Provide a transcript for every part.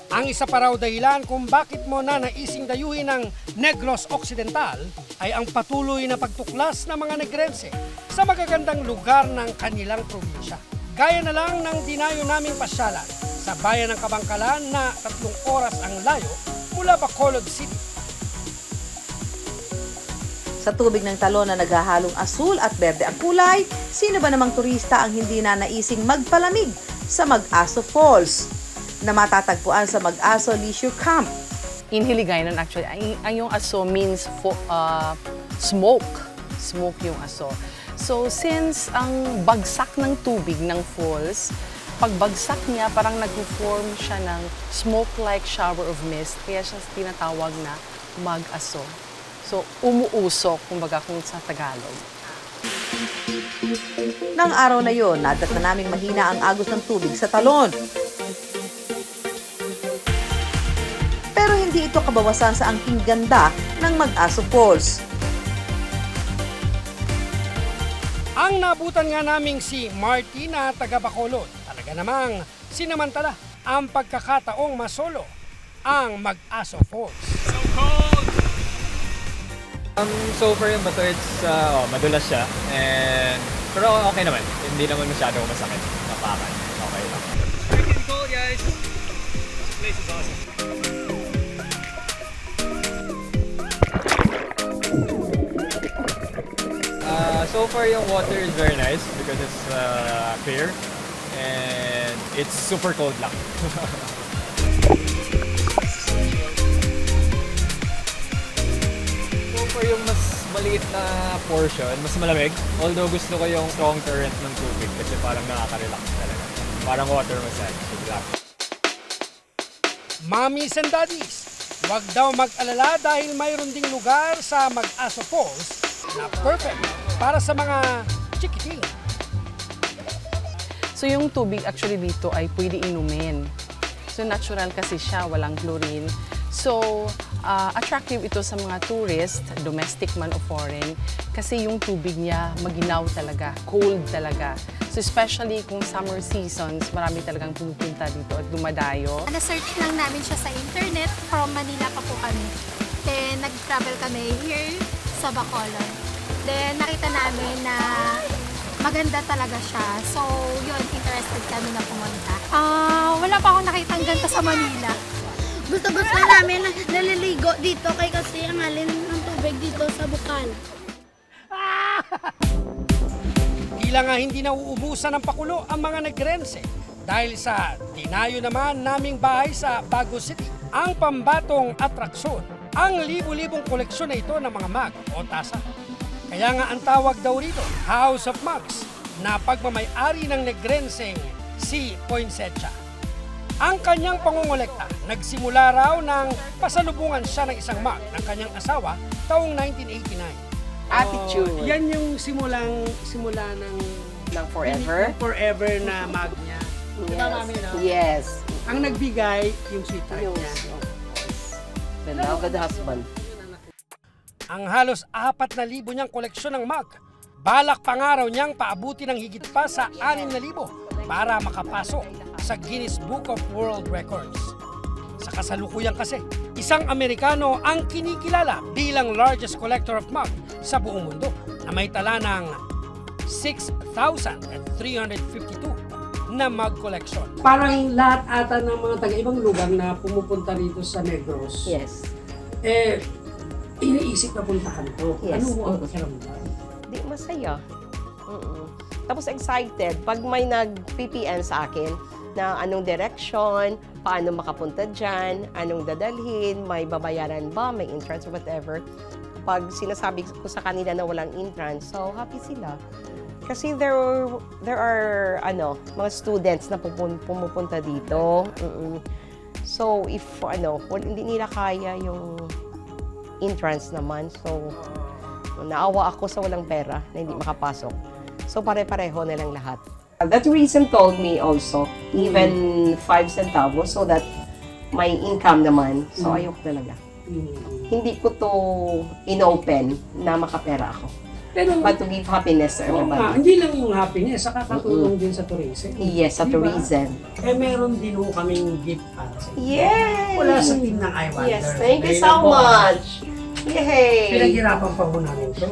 Ang isa pa raw dahilan kung bakit mo na naising dayuhin ng Negros Occidental ay ang patuloy na pagtuklas ng mga Negrense sa magagandang lugar ng kanilang probinsya. Gaya na lang ng dinayo naming pasyalan sa bayan ng Kabangkalan na 3 oras ang layo mula Bacolod City. Sa tubig ng Talon na naghahalong asul at berde ang kulay, sino ba namang turista ang hindi na naising magpalamig sa Mag-Aso Falls na matatagpuan sa Mag-Aso Leisure Camp? In Hiligaynon actually, ang yung aso means smoke. Smoke yung aso. So since ang bagsak ng tubig ng falls, pagbagsak niya parang nag-form siya ng smoke-like shower of mist, kaya siya tinatawag na Mag-Aso. So umuusok, kumbaga kung sa Tagalog. Nang araw na yon, nadat na naming mahina ang agos ng tubig sa Talon. Pero hindi ito kabawasan sa angking ganda ng Mag-Aso Falls. Ang nabutan nga naming si Martina taga Bacolod, talaga namang sinamantala ang pagkakataong masolo ang Mag-Aso Falls. So cold! So far yung bato, madulas siya. Pero okay naman. Hindi naman masyadong masakit. Napakan. Okay lang. It's freaking cold, guys! This place is awesome. So far yung water is very nice because it's clear. And it's super cold lang. Yung mas maliit na portion, mas malamig. Although gusto ko yung strong current ng tubig kasi parang nakaka-relax talaga. Parang water massage. Mommies and daddies, wag daw mag-alala dahil mayroon ding lugar sa Mag-Aso Falls na perfect para sa mga chikiting. So yung tubig actually dito ay pwede inumin. So natural kasi siya, walang chlorine. So, attractive ito sa mga tourist, domestic man o foreign, kasi yung tubig niya maginaw talaga, cold talaga. So, especially kung summer seasons, marami talagang pumupunta dito at dumadayo. Na-search lang namin siya sa internet, from Manila pa po kami. Then, nag-travel kami here sa Bacolod. Then, nakita namin na maganda talaga siya. So, yun, interested kami na pumunta. Wala pa akong nakitang ganito sa Manila. Gusto-gusto namin na naliligo dito kasi ang alin ng tubig dito sa bukal. Tila nga hindi nauubusan ng pakulo ang mga Negrense dahil sa dinayo naman naming bahay sa Bago City. Ang pambatong atraksyon, ang libu-libong koleksyon na ito ng mga mug o tasa. Kaya nga ang tawag daw rito, House of Mugs, na pagmamay-ari ng Negrenseng si Poinsettia. Ang kanyang pangungolekta, nagsimula raw ng pasalubungan siya ng isang mug ng kanyang asawa taong 1989. Attitude. Yan yung simula ng forever? Forever na mug niya. Yes. Diba, Mami, no? Yes. Ang nagbigay, yung sweetheart niya. The love of the husband. Ang halos 4,000 niyang koleksyon ng mug, balak pangaraw niyang paabuti ng higit pa sa 6,000 para makapasok sa Guinness Book of World Records. Sa kasalukuyan kasi, isang Amerikano ang kinikilala bilang largest collector of mug sa buong mundo na may tala ng 6,352 na mug collection. Parang lahat ata ng mga taga-ibang lugar na pumupunta rito sa Negros, Yes. iniisip na puntahan to. Yes. Ano mo ang pakiramdam? Di masaya. Tapos excited pag may nag-PPN sa akin na anong direction, paano makapunta dyan, anong dadalhin, may babayaran ba, may entrance or whatever. Pag sinasabi ko sa kanila na walang entrance, so happy sila. Kasi there are mga students na pumupunta dito. So if hindi nila kaya yung entrance naman, so naawa ako sa walang pera na hindi makapasok. So pare-pareho na lang lahat. That reason told me also, even 5 centavos so that may income naman. So ayoko talaga. Hindi ko to inopen na makapera ako. Pero, but to give happiness to oo nga, everybody. hindi lang yung happiness, saka katulong din sa tourism. Yes, sa Di ba? tourism. Eh, meron din ho kaming gift para sa inyo. Yay! Wala sa team ng I Wonder. Yes, thank you Dahil so ako, much. Yay! Pinaghirapan pa ho namin ito.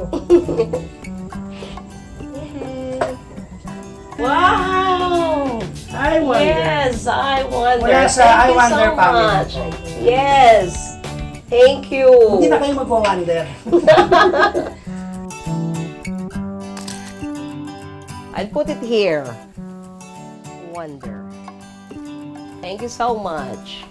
Wow! I Wonder. Yes, I wonder. Mula sa Thank I you Wonder so family. much. Yes. Thank you. Hindi na kayo mag-wonder. I'll put it here. Wonder. Thank you so much.